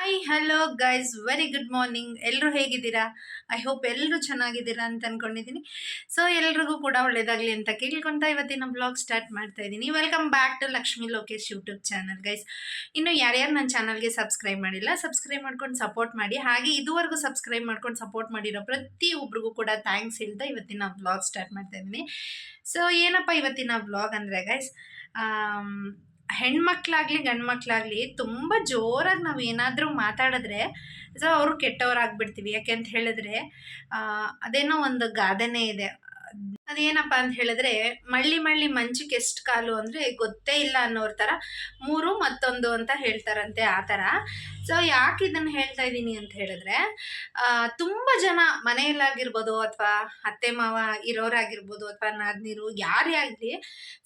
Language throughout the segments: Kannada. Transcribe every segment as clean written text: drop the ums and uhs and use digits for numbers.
Hi hello guys, very good morning. ಎಲ್ಲರೂ ಹೇಗಿದ್ದೀರಾ? ಐ ಹೋಪ್ ಎಲ್ಲರೂ ಚೆನ್ನಾಗಿದ್ದೀರಾ ಅಂತ ಅನ್ಕೊಂಡಿದ್ದೀನಿ. ಸೊ ಎಲ್ರಿಗೂ ಕೂಡ ಒಳ್ಳೇದಾಗಲಿ ಅಂತ ಕೇಳ್ಕೊಂತ ಇವತ್ತಿನ ಬ್ಲಾಗ್ ಸ್ಟಾರ್ಟ್ ಮಾಡ್ತಾ ಇದ್ದೀನಿ. Welcome back to Lakshmi Lokesh YouTube channel. Guys, ಇನ್ನು ಯಾರ್ಯಾರು ನನ್ನ ಚಾನಲ್ಗೆ ಸಬ್ಸ್ಕ್ರೈಬ್ ಮಾಡಿಲ್ಲ, ಸಬ್ಸ್ಕ್ರೈಬ್ ಮಾಡ್ಕೊಂಡು ಸಪೋರ್ಟ್ ಮಾಡಿ. ಹಾಗೆ ಇದುವರೆಗೂ ಸಬ್ಸ್ಕ್ರೈಬ್ ಮಾಡ್ಕೊಂಡು ಸಪೋರ್ಟ್ ಮಾಡಿರೋ ಪ್ರತಿಯೊಬ್ಬರಿಗೂ ಕೂಡ ಥ್ಯಾಂಕ್ಸ್ ಹೇಳ್ತಾ ಇವತ್ತಿನ ಬ್ಲಾಗ್ ಸ್ಟಾರ್ಟ್ ಮಾಡ್ತಾ ಇದ್ದೀನಿ. ಸೊ ಏನಪ್ಪ ಇವತ್ತಿನ ಬ್ಲಾಗ್ ಅಂದರೆ ಗೈಸ್, ಹೆಣ್ಮಕ್ಳಾಗ್ಲಿ ಗಂಡು ಮಕ್ಳಾಗ್ಲಿ ತುಂಬ ಜೋರಾಗಿ ನಾವು ಏನಾದರೂ ಮಾತಾಡಿದ್ರೆ ಸೊ ಅವರು ಕೆಟ್ಟವರಾಗ್ಬಿಡ್ತೀವಿ. ಯಾಕೆ ಅಂತ ಹೇಳಿದ್ರೆ ಅದೇನೋ ಒಂದು ಗಾದೆನೇ ಇದೆ. ಅದೇನಪ್ಪ ಅಂತ ಹೇಳಿದ್ರೆ, ಮಳ್ಳಿ ಮಳ್ಳಿ ಮಂಚಕ್ಕೆ ಎಷ್ಟು ಕಾಲು ಅಂದರೆ ಗೊತ್ತೇ ಇಲ್ಲ ಅನ್ನೋರ ಥರ ಮೂರು ಮತ್ತೊಂದು ಅಂತ ಹೇಳ್ತಾರಂತೆ. ಆ ಥರ. ಸೊ ಯಾಕೆ ಇದನ್ನು ಹೇಳ್ತಾ ಇದ್ದೀನಿ ಅಂತ ಹೇಳಿದ್ರೆ, ತುಂಬ ಜನ ಮನೆಯಲ್ಲಾಗಿರ್ಬೋದು ಅಥವಾ ಅತ್ತೆ ಮಾವ ಇರೋರಾಗಿರ್ಬೋದು ಅಥವಾ ನಾದ್ನೀರು ಯಾರೇ ಆಗಲಿ,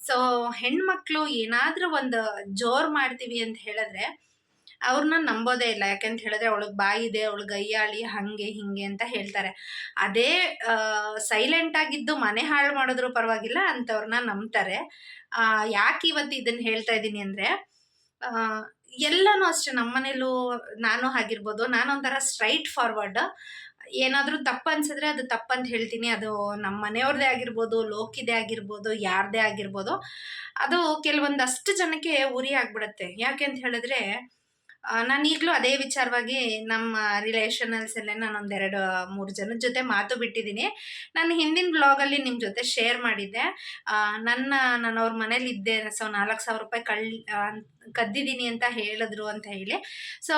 ಸೊ ಹೆಣ್ಮಕ್ಳು ಏನಾದರೂ ಒಂದು ಜೋರು ಮಾಡ್ತೀವಿ ಅಂತ ಹೇಳಿದ್ರೆ ಅವ್ರನ್ನ ನಂಬೋದೇ ಇಲ್ಲ. ಯಾಕೆಂತ ಹೇಳಿದ್ರೆ ಅವಳಿಗೆ ಬಾಯಿ ಇದೆ, ಅವಳಿಗೆ ಗಯ್ಯಾಳಿ, ಹಂಗೆ ಹಿಂಗೆ ಅಂತ ಹೇಳ್ತಾರೆ. ಅದೇ ಸೈಲೆಂಟ್ ಆಗಿದ್ದು ಮನೆ ಹಾಳು ಮಾಡಿದ್ರು ಪರವಾಗಿಲ್ಲ ಅಂಥವ್ರನ್ನ ನಂಬ್ತಾರೆ. ಯಾಕೆ ಇವತ್ತು ಇದನ್ನು ಹೇಳ್ತಾ ಇದ್ದೀನಿ ಅಂದರೆ, ಎಲ್ಲನೂ ಅಷ್ಟೇ ನಮ್ಮನೇಲೂ ನಾನು ಆಗಿರ್ಬೋದು, ನಾನೊಂಥರ ಸ್ಟ್ರೈಟ್ ಫಾರ್ವರ್ಡ್. ಏನಾದರೂ ತಪ್ಪು ಅನ್ಸಿದ್ರೆ ಅದು ತಪ್ಪಂತ ಹೇಳ್ತೀನಿ. ಅದು ನಮ್ಮ ಮನೆಯವ್ರದ್ದೇ ಆಗಿರ್ಬೋದು, ಲೋಕಿದೇ ಆಗಿರ್ಬೋದು, ಯಾರದೇ ಆಗಿರ್ಬೋದು, ಅದು ಕೆಲವೊಂದಷ್ಟು ಜನಕ್ಕೆ ಉರಿ ಆಗ್ಬಿಡುತ್ತೆ. ಯಾಕೆ ಅಂತ ಹೇಳಿದ್ರೆ, ನಾನು ಈಗಲೂ ಅದೇ ವಿಚಾರವಾಗಿ ನಮ್ಮ ರಿಲೇಷನಲ್ಸಲ್ಲೇ ನಾನೊಂದು 2-3 ಜನದ ಜೊತೆ ಮಾತು ಬಿಟ್ಟಿದ್ದೀನಿ. ನಾನು ಹಿಂದಿನ ಬ್ಲಾಗಲ್ಲಿ ನಿಮ್ಮ ಜೊತೆ ಶೇರ್ ಮಾಡಿದ್ದೆ. ನಾನು ಅವ್ರ ಮನೇಲಿ ಇದ್ದೆ, ಸೊ 4,000 ರೂಪಾಯಿ ಕದ್ದಿದ್ದೀನಿ ಅಂತ ಹೇಳಿದ್ರು ಅಂತ ಹೇಳಿ. ಸೊ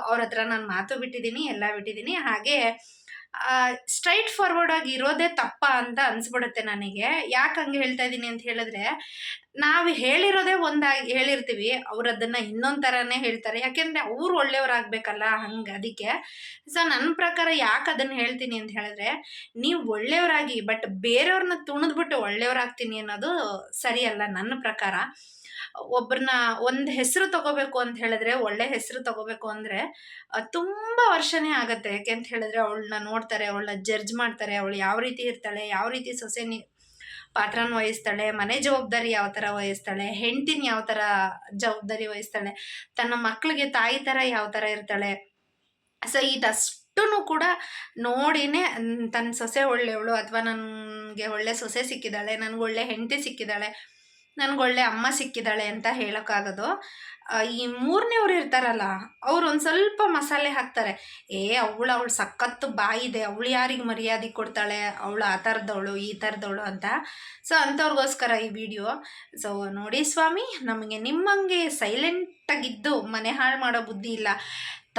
ಅವ್ರ ಹತ್ರ ನಾನು ಮಾತು ಬಿಟ್ಟಿದ್ದೀನಿ, ಎಲ್ಲ ಬಿಟ್ಟಿದ್ದೀನಿ. ಹಾಗೆ ಸ್ಟ್ರೈಟ್ ಫಾರ್ವರ್ಡ್ ಆಗಿ ಇರೋದೇ ತಪ್ಪ ಅಂತ ಅನ್ಸ್ಬಿಡುತ್ತೆ ನನಗೆ. ಯಾಕೆ ಹಂಗೆ ಹೇಳ್ತಾ ಇದ್ದೀನಿ ಅಂತ ಹೇಳಿದ್ರೆ, ನಾವು ಹೇಳಿರೋದೇ ಒಂದಾಗಿ ಹೇಳಿರ್ತೀವಿ, ಅವ್ರು ಅದನ್ನು ಇನ್ನೊಂದು ಥರನೇ ಹೇಳ್ತಾರೆ. ಯಾಕೆಂದರೆ ಅವ್ರು ಒಳ್ಳೆಯವ್ರಾಗಬೇಕಲ್ಲ, ಹಂಗೆ ಅದಕ್ಕೆ. ಸೊ ನನ್ನ ಪ್ರಕಾರ ಯಾಕೆ ಅದನ್ನು ಹೇಳ್ತೀನಿ ಅಂತ ಹೇಳಿದ್ರೆ, ನೀವು ಒಳ್ಳೆಯವರಾಗಿ ಬಟ್ ಬೇರೆಯವ್ರನ್ನ ತುಣಿದ್ಬಿಟ್ಟು ಒಳ್ಳೆಯವರಾಗ್ತೀನಿ ಅನ್ನೋದು ಸರಿಯಲ್ಲ ನನ್ನ ಪ್ರಕಾರ. ಒಬ್ಬರನ್ನ ಒಂದು ಹೆಸರು ತಗೋಬೇಕು ಅಂತ ಹೇಳಿದ್ರೆ, ಒಳ್ಳೆ ಹೆಸರು ತಗೋಬೇಕು ಅಂದರೆ ತುಂಬ ವರ್ಷನೇ ಆಗುತ್ತೆ. ಯಾಕೆ ಅಂತ ಹೇಳಿದ್ರೆ ಅವಳನ್ನ ನೋಡ್ತಾರೆ, ಅವಳನ್ನ ಜಡ್ಜ್ ಮಾಡ್ತಾರೆ, ಅವಳು ಯಾವ ರೀತಿ ಇರ್ತಾಳೆ, ಯಾವ ರೀತಿ ಸೊಸೆನಿ ಪಾತ್ರನ ವಹಿಸ್ತಾಳೆ, ಮನೆ ಜವಾಬ್ದಾರಿ ಯಾವ ಥರ ವಹಿಸ್ತಾಳೆ, ಹೆಂಡ್ತಿನ ಯಾವ ಥರ ಜವಾಬ್ದಾರಿ ವಹಿಸ್ತಾಳೆ, ತನ್ನ ಮಕ್ಕಳಿಗೆ ತಾಯಿ ಥರ ಯಾವ ಥರ ಇರ್ತಾಳೆ. ಸೊ ಇದಷ್ಟೂ ಕೂಡ ನೋಡಿನೇ ತನ್ನ ಸೊಸೆ ಒಳ್ಳೆಯವಳು ಅಥವಾ ನನಗೆ ಒಳ್ಳೆ ಸೊಸೆ ಸಿಕ್ಕಿದ್ದಾಳೆ, ನನಗೆ ಒಳ್ಳೆ ಹೆಂಡತಿ ಸಿಕ್ಕಿದ್ದಾಳೆ, ನನಗೊಳ್ಳೆ ಅಮ್ಮ ಸಿಕ್ಕಿದ್ದಾಳೆ ಅಂತ ಹೇಳೋಕ್ಕಾಗೋದು. ಈ ಮೂರನೇವ್ರು ಇರ್ತಾರಲ್ಲ, ಅವ್ರು ಒಂದು ಸ್ವಲ್ಪ ಮಸಾಲೆ ಹಾಕ್ತಾರೆ. ಅವಳು ಸಖತ್ತು ಬಾಯಿದೆ, ಅವಳು ಯಾರಿಗೆ ಮರ್ಯಾದೆ ಕೊಡ್ತಾಳೆ, ಅವಳು ಆ ಥರದವಳು ಈ ಥರದವಳು ಅಂತ. ಸೊ ಅಂಥವ್ರಿಗೋಸ್ಕರ ಈ ವಿಡಿಯೋ. ಸೊ ನೋಡಿ ಸ್ವಾಮಿ, ನಮಗೆ ನಿಮ್ಮಂಗೆ ಸೈಲೆಂಟಾಗಿದ್ದು ಮನೆ ಹಾಳು ಮಾಡೋ ಬುದ್ಧಿ ಇಲ್ಲ.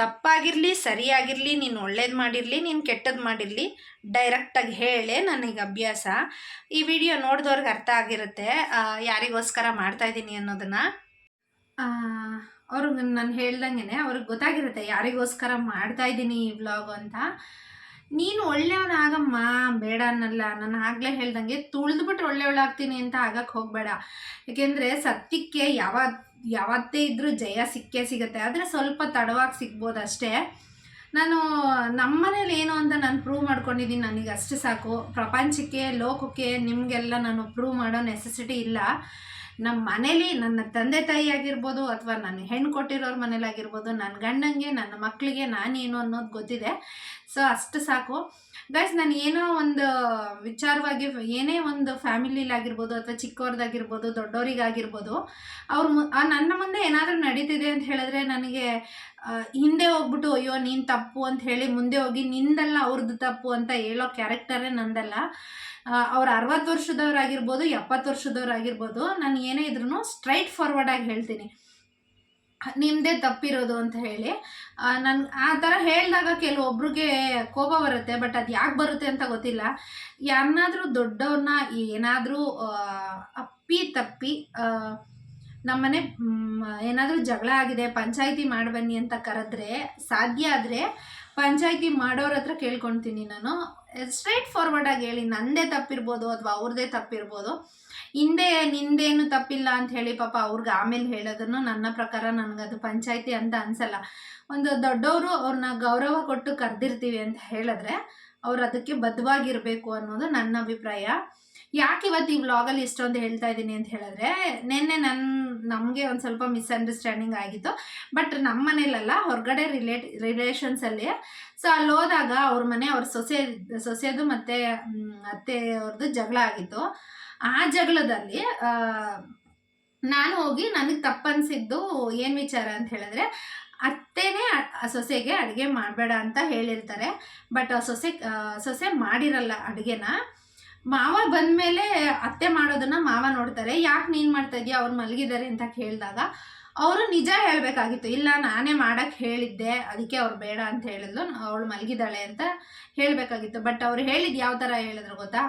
ತಪ್ಪಾಗಿರಲಿ ಸರಿಯಾಗಿರಲಿ, ನೀನು ಒಳ್ಳೇದು ಮಾಡಿರಲಿ ನೀನು ಕೆಟ್ಟದ್ದು ಮಾಡಿರಲಿ, ಡೈರೆಕ್ಟಾಗಿ ಹೇಳೇ ನನಗೆ ಅಭ್ಯಾಸ. ಈ ವಿಡಿಯೋ ನೋಡಿದವ್ರಿಗೆ ಅರ್ಥ ಆಗಿರುತ್ತೆ ಯಾರಿಗೋಸ್ಕರ ಮಾಡ್ತಾಯಿದ್ದೀನಿ ಅನ್ನೋದನ್ನು. ಅವ್ರಿಗೆ ನಾನು ಹೇಳ್ದಂಗೆ ಅವ್ರಿಗೆ ಗೊತ್ತಾಗಿರುತ್ತೆ ಯಾರಿಗೋಸ್ಕರ ಮಾಡ್ತಾಯಿದ್ದೀನಿ ಈ ವ್ಲಾಗು ಅಂತ. ನೀನು ಒಳ್ಳೆಯವನಾಗಮ್ಮ, ಬೇಡ ಅನ್ನಲ್ಲ. ನಾನು ಆಗಲೇ ಹೇಳ್ದಂಗೆ ತುಳಿದ್ಬಿಟ್ಟು ಒಳ್ಳೆಯವಳಾಗ್ತೀನಿ ಅಂತ ಆಗಕ್ಕೆ ಹೋಗಬೇಡ. ಏಕೆಂದರೆ ಸತ್ಯಕ್ಕೆ ಯಾವತ್ತೇ ಇದ್ದರೂ ಜಯ ಸಿಕ್ಕೇ ಸಿಗುತ್ತೆ. ಆದರೆ ಸ್ವಲ್ಪ ತಡವಾಗಿ ಸಿಗ್ಬೋದು ಅಷ್ಟೇ. ನಾನು ನಮ್ಮ ಮನೇಲಿ ಏನು ಅಂತ ನಾನು ಪ್ರೂವ್ ಮಾಡ್ಕೊಂಡಿದ್ದೀನಿ, ನನಗೆ ಅಷ್ಟು ಸಾಕು. ಪ್ರಪಂಚಕ್ಕೆ, ಲೋಕಕ್ಕೆ, ನಿಮಗೆಲ್ಲ ನಾನು ಪ್ರೂವ್ ಮಾಡೋ ನೆಸೆಸಿಟಿ ಇಲ್ಲ. ನಮ್ಮ ಮನೇಲಿ ನನ್ನ ತಂದೆ ತಾಯಿ ಆಗಿರ್ಬೋದು ಅಥವಾ ನಾನು ಹೆಣ್ಣು ಕೊಟ್ಟಿರೋರ ಮನೇಲಾಗಿರ್ಬೋದು, ನನ್ನ ಗಂಡಂಗೆ, ನನ್ನ ಮಕ್ಕಳಿಗೆ ನಾನೇನು ಅನ್ನೋದು ಗೊತ್ತಿದೆ. ಸೊ ಅಷ್ಟು ಸಾಕು ಗೈಸ್. ನಾನು ಏನೋ ಒಂದು ವಿಚಾರವಾಗಿ ಏನೇ ಒಂದು ಫ್ಯಾಮಿಲಿಲಾಗಿರ್ಬೋದು ಅಥವಾ ಚಿಕ್ಕವ್ರದ್ದಾಗಿರ್ಬೋದು, ದೊಡ್ಡವರಿಗಾಗಿರ್ಬೋದು, ಅವ್ರು ನನ್ನ ಮುಂದೆ ಏನಾದರೂ ನಡೀತಿದೆ ಅಂತ ಹೇಳಿದ್ರೆ ನನಗೆ ಹಿಂದೆ ಹೋಗ್ಬಿಟ್ಟು ಅಯ್ಯೋ ನೀನು ತಪ್ಪು ಅಂತ ಹೇಳಿ ಮುಂದೆ ಹೋಗಿ ನಿಂದಲ್ಲ ಅವ್ರದ್ದು ತಪ್ಪು ಅಂತ ಹೇಳೋ ಕ್ಯಾರೆಕ್ಟರೇ ನಂದಲ್ಲ. ಅವ್ರು 60 ವರ್ಷದವ್ರಾಗಿರ್ಬೋದು, 70 ವರ್ಷದವ್ರಾಗಿರ್ಬೋದು, ನಾನು ಏನೇ ಇದ್ರೂ ಸ್ಟ್ರೈಟ್ ಫಾರ್ವರ್ಡಾಗಿ ಹೇಳ್ತೀನಿ ನಿಮ್ಮದೇ ತಪ್ಪಿರೋದು ಅಂತ ಹೇಳಿ. ನಾನು ಆ ಥರ ಹೇಳಿದಾಗ ಕೆಲವೊಬ್ರಿಗೆ ಕೋಪ ಬರುತ್ತೆ, ಬಟ್ ಅದು ಯಾಕೆ ಬರುತ್ತೆ ಅಂತ ಗೊತ್ತಿಲ್ಲ. ಯಾರನ್ನಾದರೂ ದೊಡ್ಡವ್ರನ್ನ ಏನಾದರೂ ತಪ್ಪಿ ನಮ್ಮನೆ ಏನಾದರೂ ಜಗಳ ಆಗಿದೆ, ಪಂಚಾಯಿತಿ ಮಾಡಬನ್ನಿ ಅಂತ ಕರೆದ್ರೆ, ಸಾಧ್ಯ ಆದರೆ ಪಂಚಾಯಿತಿ ಮಾಡೋರ ಹತ್ರ ಕೇಳ್ಕೊಳ್ತೀನಿ ನಾನು. ಸ್ಟ್ರೈಟ್ ಫಾರ್ವರ್ಡಾಗಿ ಹೇಳಿ, ನಂದೇ ತಪ್ಪಿರ್ಬೋದು ಅಥವಾ ಅವ್ರದ್ದೇ ತಪ್ಪಿರ್ಬೋದು, ಹಿಂದೆ ನಿಂದೇನು ತಪ್ಪಿಲ್ಲ ಅಂತ ಹೇಳಿ ಪಾಪ ಅವ್ರಿಗೆ ಆಮೇಲೆ ಹೇಳೋದನ್ನು ನನ್ನ ಪ್ರಕಾರ ನನಗದು ಪಂಚಾಯಿತಿ ಅಂತ ಅನಿಸಲ್ಲ. ಒಂದು ದೊಡ್ಡವರು ಅವ್ರನ್ನ ಗೌರವ ಕೊಟ್ಟು ಕರೆದಿರ್ತೀವಿ ಅಂತ ಹೇಳಿದ್ರೆ ಅವ್ರು ಅದಕ್ಕೆ ಬದ್ಧವಾಗಿರಬೇಕು ಅನ್ನೋದು ನನ್ನ ಅಭಿಪ್ರಾಯ. ಯಾಕೆ ಇವತ್ತು ಈ ವ್ಲಾಗಲ್ಲಿ ಇಷ್ಟೊಂದು ಹೇಳ್ತಾ ಇದ್ದೀನಿ ಅಂತ ಹೇಳಿದ್ರೆ, ನಿನ್ನೆ ನಮಗೆ ಒಂದು ಸ್ವಲ್ಪ ಮಿಸ್ಅಂಡರ್ಸ್ಟ್ಯಾಂಡಿಂಗ್ ಆಗಿತ್ತು. ಬಟ್ ನಮ್ಮ ಮನೇಲಲ್ಲ, ಹೊರಗಡೆ ರಿಲೇಷನ್ಸಲ್ಲಿ. ಸೊ ಅಲ್ಲಿ ಹೋದಾಗ ಅವ್ರ ಮನೆ ಅವ್ರ ಸೊಸೆದು ಮತ್ತು ಅತ್ತೆಯವ್ರದ್ದು ಜಗಳ ಆಗಿತ್ತು. ಆ ಜಗಳದಲ್ಲಿ ನಾನು ಹೋಗಿ ನನಗೆ ತಪ್ಪನ್ಸಿದ್ದು ಏನು ವಿಚಾರ ಅಂತ ಹೇಳಿದ್ರೆ, ಅತ್ತೆನೇ ಸೊಸೆಗೆ ಅಡುಗೆ ಮಾಡಬೇಡ ಅಂತ ಹೇಳಿರ್ತಾರೆ. ಬಟ್ ಸೊಸೆ ಮಾಡಿರಲ್ಲ ಅಡುಗೆನ. ಮಾವ ಬಂದಮೇಲೆ ಅತ್ತೆ ಮಾಡೋದನ್ನ ಮಾವ ನೋಡ್ತಾರೆ. ಯಾಕೆ ನೀನು ಮಾಡ್ತಾ ಇದೀಯ, ಅವ್ರು ಮಲಗಿದ್ದಾರೆ ಅಂತ ಕೇಳಿದಾಗ ಅವರು ನಿಜ ಹೇಳಬೇಕಾಗಿತ್ತು. ಇಲ್ಲ, ನಾನೇ ಮಾಡೋಕ್ಕೆ ಹೇಳಿದ್ದೆ, ಅದಕ್ಕೆ ಅವ್ರು ಬೇಡ ಅಂತ ಹೇಳಿದ್ಲು, ಅವಳು ಮಲಗಿದ್ದಾಳೆ ಅಂತ ಹೇಳಬೇಕಾಗಿತ್ತು. ಬಟ್ ಅವ್ರು ಹೇಳಿದ್ದು ಯಾವ ಥರ ಹೇಳಿದ್ರು ಗೊತ್ತಾ?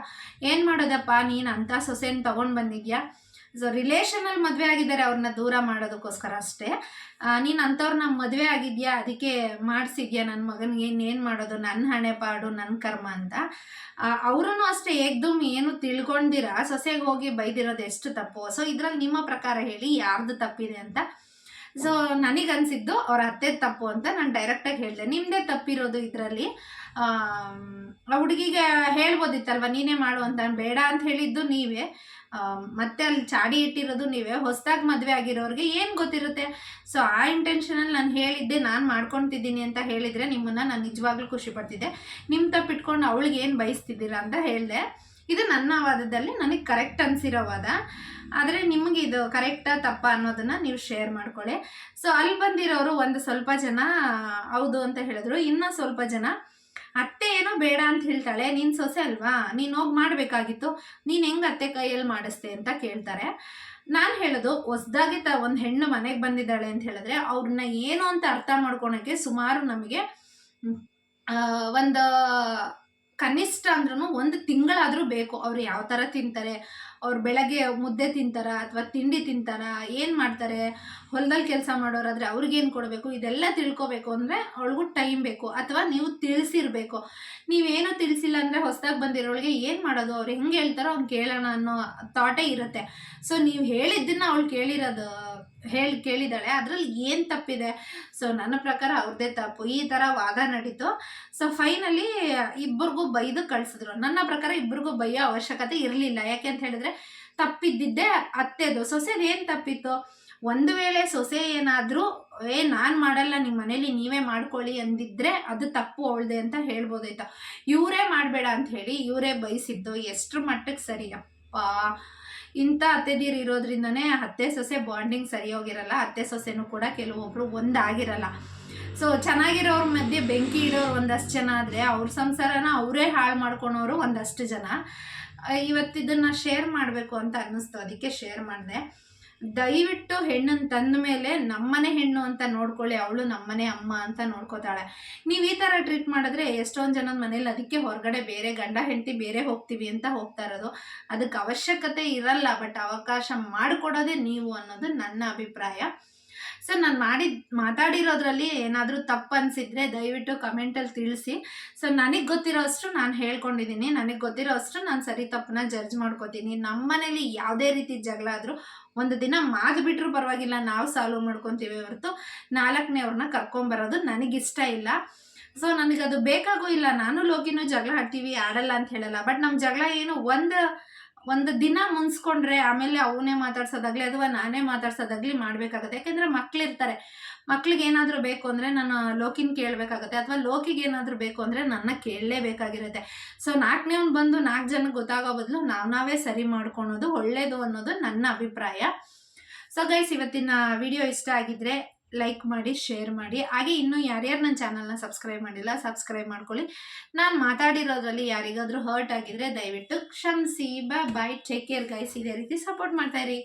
ಏನು ಮಾಡೋದಪ್ಪ, ನೀನು ಅಂಥ ಸೊಸೆನ ತೊಗೊಂಡು ಬಂದಿದ್ಯಾ, ಸೊ ರಿಲೇಷನಲ್ಲಿ ಮದುವೆ ಆಗಿದ್ದಾರೆ, ಅವ್ರನ್ನ ದೂರ ಮಾಡೋದಕ್ಕೋಸ್ಕರ ಅಷ್ಟೇ. ನೀನು ಅಂಥವ್ರನ್ನ ಮದುವೆ ಆಗಿದ್ಯಾ, ಅದಕ್ಕೆ ಮಾಡಿಸಿದ್ಯಾ ನನ್ನ ಮಗನಿಗೆ, ಇನ್ನೇನು ಮಾಡೋದು, ನನ್ನ ಹಣೆ ಪಾಡು, ನನ್ನ ಕರ್ಮ ಅಂತ. ಅವರೂ ಅಷ್ಟೇ ಏಕ್ದಮ್ ಏನು ತಿಳ್ಕೊಂಡಿರ ಸೊಸೆಗೆ ಹೋಗಿ ಬೈದಿರೋದು ಎಷ್ಟು ತಪ್ಪು. ಸೊ ಇದ್ರಲ್ಲಿ ನಿಮ್ಮ ಪ್ರಕಾರ ಹೇಳಿ ಯಾರ್ದು ತಪ್ಪಿದೆ ಅಂತ. ಸೊ ನನಗನ್ಸಿದ್ದು ಅವ್ರ ಅತ್ತೆ ತಪ್ಪು ಅಂತ ನಾನು ಡೈರೆಕ್ಟಾಗಿ ಹೇಳಿದೆ. ನಿಮ್ಮದೇ ತಪ್ಪಿರೋದು ಇದರಲ್ಲಿ. ಹುಡುಗಿಗೆ ಹೇಳ್ಬೋದಿತ್ತಲ್ವ, ನೀನೇ ಮಾಡು ಅಂತ. ಬೇಡ ಅಂತ ಹೇಳಿದ್ದು ನೀವೇ, ಮತ್ತೆ ಅಲ್ಲಿ ಚಾಡಿ ಇಟ್ಟಿರೋದು ನೀವೇ. ಹೊಸದಾಗಿ ಮದುವೆ ಆಗಿರೋರಿಗೆ ಏನು ಗೊತ್ತಿರುತ್ತೆ. ಸೊ ಆ ಇಂಟೆನ್ಷನಲ್ಲಿ ನಾನು ಹೇಳಿದ್ದೆ, ನಾನು ಮಾಡ್ಕೊತಿದ್ದೀನಿ ಅಂತ ಹೇಳಿದರೆ ನಿಮ್ಮನ್ನು ನಾನು ನಿಜವಾಗ್ಲೂ ಖುಷಿ ಪಡ್ತಿದ್ದೆ. ನಿಮ್ಮ ತಪ್ಪಿಟ್ಕೊಂಡು ಅವಳಿಗೆ ಏನು ಬಯಸ್ತಿದ್ದೀರಾ ಅಂತ ಹೇಳಿದೆ. ಇದು ನನ್ನ ವಾದದಲ್ಲಿ ನನಗೆ ಕರೆಕ್ಟ್ ಅನಿಸಿರೋ ವಾದ. ಆದರೆ ನಿಮಗೆ ಇದು ಕರೆಕ್ಟಾ ತಪ್ಪಾ ಅನ್ನೋದನ್ನು ನೀವು ಶೇರ್ ಮಾಡ್ಕೊಳ್ಳಿ. ಸೊ ಅಲ್ಲಿ ಬಂದಿರೋರು ಒಂದು ಸ್ವಲ್ಪ ಜನ ಹೌದು ಅಂತ ಹೇಳಿದ್ರು, ಇನ್ನೂ ಸ್ವಲ್ಪ ಜನ ಅತ್ತೆ ಏನೋ ಬೇಡ ಅಂತ ಹೇಳ್ತಾಳೆ, ನೀನು ಸೊಸೆ ಅಲ್ವಾ, ನೀನು ಹೋಗಿ ಮಾಡಬೇಕಾಗಿತ್ತು, ನೀನು ಹೆಂಗೆ ಅತ್ತೆ ಕೈಯಲ್ಲಿ ಮಾಡಿಸ್ತೆ ಅಂತ ಕೇಳ್ತಾರೆ. ನಾನು ಹೇಳೋದು, ಹೊಸ್ದಾಗಿ ಒಂದು ಹೆಣ್ಣು ಮನೆಗೆ ಬಂದಿದ್ದಾಳೆ ಅಂತ ಹೇಳಿದ್ರೆ ಅವ್ರನ್ನ ಏನು ಅಂತ ಅರ್ಥ ಮಾಡ್ಕೊಳಕ್ಕೆ ಸುಮಾರು ನಮಗೆ ಒಂದು ಕನಿಷ್ಠ ಅಂದ್ರೂ 1 ತಿಂಗಳಾದರೂ ಬೇಕು. ಅವ್ರು ಯಾವ ಥರ ತಿಂತಾರೆ, ಅವ್ರು ಬೆಳಗ್ಗೆ ಮುದ್ದೆ ತಿಂತಾರ ಅಥವಾ ತಿಂಡಿ ತಿಂತಾರ, ಏನು ಮಾಡ್ತಾರೆ, ಹೊಲದಲ್ಲಿ ಕೆಲಸ ಮಾಡೋರಾದರೆ ಅವ್ರಿಗೇನು ಕೊಡಬೇಕು, ಇದೆಲ್ಲ ತಿಳ್ಕೊಬೇಕು ಅಂದರೆ ಅವಳಿಗೂ ಟೈಮ್ ಬೇಕು. ಅಥವಾ ನೀವು ತಿಳಿಸಿರ್ಬೇಕು. ನೀವೇನೋ ತಿಳಿಸಿಲ್ಲ ಅಂದರೆ ಹೊಸದಾಗಿ ಬಂದಿರೋಳಿಗೆ ಏನು ಮಾಡೋದು, ಅವ್ರು ಹೆಂಗೆ ಹೇಳ್ತಾರೋ ಅವ್ನು ಕೇಳೋಣ ಅನ್ನೋ ಥಾಟೇ ಇರುತ್ತೆ. ಸೊ ನೀವು ಹೇಳಿದ್ದನ್ನು ಅವಳು ಕೇಳಿದಾಳೆ, ಅದರಲ್ಲಿ ಏನು ತಪ್ಪಿದೆ? ಸೊ ನನ್ನ ಪ್ರಕಾರ ಅವ್ರದ್ದೇ ತಪ್ಪು. ಈ ಥರ ವಾದ ನಡೀತು. ಸೊ ಫೈನಲಿ ಇಬ್ಬರಿಗೂ ಬೈದು ಕಳಿಸಿದ್ರು. ನನ್ನ ಪ್ರಕಾರ ಇಬ್ಬರಿಗೂ ಬೈಯೋ ಅವಶ್ಯಕತೆ ಇರಲಿಲ್ಲ. ಯಾಕೆ ಅಂತ ಹೇಳಿದ್ರೆ ತಪ್ಪಿದ್ದಿದ್ದೆ ಅತ್ತೆದು. ಸೊಸೆದು ಏನು ತಪ್ಪಿತ್ತು? ಒಂದು ವೇಳೆ ಸೊಸೆ ಏನಾದರೂ ನಾನು ಮಾಡಲ್ಲ, ನಿಮ್ಮ ಮನೇಲಿ ನೀವೇ ಮಾಡ್ಕೊಳ್ಳಿ ಅಂದಿದ್ರೆ ಅದು ತಪ್ಪು ಅವಳದೆ ಅಂತ ಹೇಳ್ಬೋದಾಯ್ತು. ಇವರೇ ಮಾಡಬೇಡ ಅಂತ ಹೇಳಿ ಇವರೇ ಬಯಸಿದ್ದು ಎಷ್ಟರ ಮಟ್ಟಕ್ಕೆ ಸರಿ? ಅಪ್ಪ, ಇಂಥ ಅತ್ತೆದೀರು ಇರೋದ್ರಿಂದನೇ ಅತ್ತೆ ಸೊಸೆ ಬಾಂಡಿಂಗ್ ಸರಿ ಹೋಗಿರಲ್ಲ. ಅತ್ತೆ ಸೊಸೆನೂ ಕೂಡ ಕೆಲವೊಬ್ರು ಒಂದಾಗಿರಲ್ಲ. ಸೊ ಚೆನ್ನಾಗಿರೋರ ಮಧ್ಯೆ ಬೆಂಕಿ ಇಡೋರು ಒಂದಷ್ಟು ಜನ ಆದರೆ ಅವ್ರ ಸಂಸಾರನ ಅವರೇ ಹಾಳು ಮಾಡ್ಕೊಳೋರು ಒಂದಷ್ಟು ಜನ. ಇವತ್ತಿದನ್ನು ಶೇರ್ ಮಾಡಬೇಕು ಅಂತ ಅನ್ನಿಸ್ತು, ಅದಕ್ಕೆ ಶೇರ್ ಮಾಡಿದೆ. ದಯವಿಟ್ಟು ಹೆಣ್ಣನ್ನು ತಂದ ಮೇಲೆ ನಮ್ಮನೆ ಹೆಣ್ಣು ಅಂತ ನೋಡ್ಕೊಳ್ಳಿ, ಅವಳು ನಮ್ಮನೆ ಅಮ್ಮ ಅಂತ ನೋಡ್ಕೋತಾಳೆ. ನೀವು ಈ ಥರ ಟ್ರೀಟ್ ಮಾಡಿದ್ರೆ ಎಷ್ಟೊಂದು ಜನದ ಮನೇಲಿ ಅದಕ್ಕೆ ಹೊರಗಡೆ ಬೇರೆ ಗಂಡ ಹೆಂಡತಿ ಬೇರೆ ಹೋಗ್ತೀವಿ ಅಂತ ಹೋಗ್ತಾ ಇರೋದು. ಅದಕ್ಕೆ ಅವಶ್ಯಕತೆ ಇರಲ್ಲ, ಬಟ್ ಅವಕಾಶ ಮಾಡಿಕೊಡೋದೇ ನೀವು ಅನ್ನೋದು ನನ್ನ ಅಭಿಪ್ರಾಯ. ಸೊ ನಾನು ಮಾತಾಡಿರೋದ್ರಲ್ಲಿ ಏನಾದರೂ ತಪ್ಪು ಅನಿಸಿದ್ರೆ ದಯವಿಟ್ಟು ಕಮೆಂಟಲ್ಲಿ ತಿಳಿಸಿ. ಸೊ ನನಗೆ ಗೊತ್ತಿರೋ ಅಷ್ಟು ನಾನು ಹೇಳ್ಕೊಂಡಿದ್ದೀನಿ, ನನಗೆ ಗೊತ್ತಿರೋ ಅಷ್ಟು ನಾನು ಸರಿ ತಪ್ಪನ್ನ ಜಡ್ಜ್ ಮಾಡ್ಕೋತೀನಿ. ನಮ್ಮ ಮನೇಲಿ ಯಾವುದೇ ರೀತಿ ಜಗಳ ಆದರೂ ಒಂದು ದಿನ ಮಾತು ಪರವಾಗಿಲ್ಲ, ನಾವು ಸಾಲ್ವ್ ಮಾಡ್ಕೊತೀವಿ ಹೊರತು 4ನೇವ್ರನ್ನ ಕರ್ಕೊಂಬರೋದು ನನಗಿಷ್ಟ ಇಲ್ಲ. ಸೊ ನನಗದು ಬೇಕಾಗೂ ಇಲ್ಲ. ನಾನು ಲೋಕಿನೂ ಜಗಳ ಆಡ್ತೀವಿ, ಆಡಲ್ಲ ಅಂತ ಹೇಳಲ್ಲ. ಬಟ್ ನಮ್ಮ ಜಗಳ ಏನು ಒಂದು ದಿನ ಮುನ್ಸ್ಕೊಂಡ್ರೆ ಆಮೇಲೆ ಅವನೇ ಮಾತಾಡ್ಸೋದಾಗಲಿ ಅಥವಾ ನಾನೇ ಮಾತಾಡ್ಸೋದಾಗಲಿ ಮಾಡಬೇಕಾಗತ್ತೆ. ಯಾಕೆಂದರೆ ಮಕ್ಕಳಿರ್ತಾರೆ, ಮಕ್ಳಿಗೆ ಏನಾದರೂ ಬೇಕು ಅಂದರೆ ನಾನು ಲೋಕಿನ ಕೇಳಬೇಕಾಗತ್ತೆ, ಅಥವಾ ಲೋಕಿಗೆ ಏನಾದರೂ ಬೇಕು ಅಂದರೆ ನನ್ನ ಕೇಳಲೇಬೇಕಾಗಿರುತ್ತೆ. ಸೊ 4ನೇವ್ನು ಬಂದು 4 ಜನಕ್ಕೆ ಗೊತ್ತಾಗೋ ಬದಲು ನಾವೇ ಸರಿ ಮಾಡ್ಕೊಳೋದು ಒಳ್ಳೆಯದು ಅನ್ನೋದು ನನ್ನ ಅಭಿಪ್ರಾಯ. ಸೊ ಗೈಸ್, ಇವತ್ತಿನ ವಿಡಿಯೋ ಇಷ್ಟ ಆಗಿದ್ರೆ ಲೈಕ್ ಮಾಡಿ, ಶೇರ್ ಮಾಡಿ. ಹಾಗೆ ಇನ್ನೂ ಯಾರ್ಯಾರು ನನ್ನ ಚಾನಲ್ನ ಸಬ್ಸ್ಕ್ರೈಬ್ ಮಾಡಿಲ್ಲ ಸಬ್ಸ್ಕ್ರೈಬ್ ಮಾಡ್ಕೊಳ್ಳಿ. ನಾನು ಮಾತಾಡಿರೋದ್ರಲ್ಲಿ ಯಾರಿಗಾದರೂ ಹರ್ಟ್ ಆಗಿದ್ರೆ ದಯವಿಟ್ಟು ಕ್ಷಮಿಸಿ. ಬಾಯ್, ಟೇಕ್ ಕೇರ್ ಗೈಸ್. ಇದೇ ರೀತಿ ಸಪೋರ್ಟ್ ಮಾಡ್ತಾಯಿರಿ.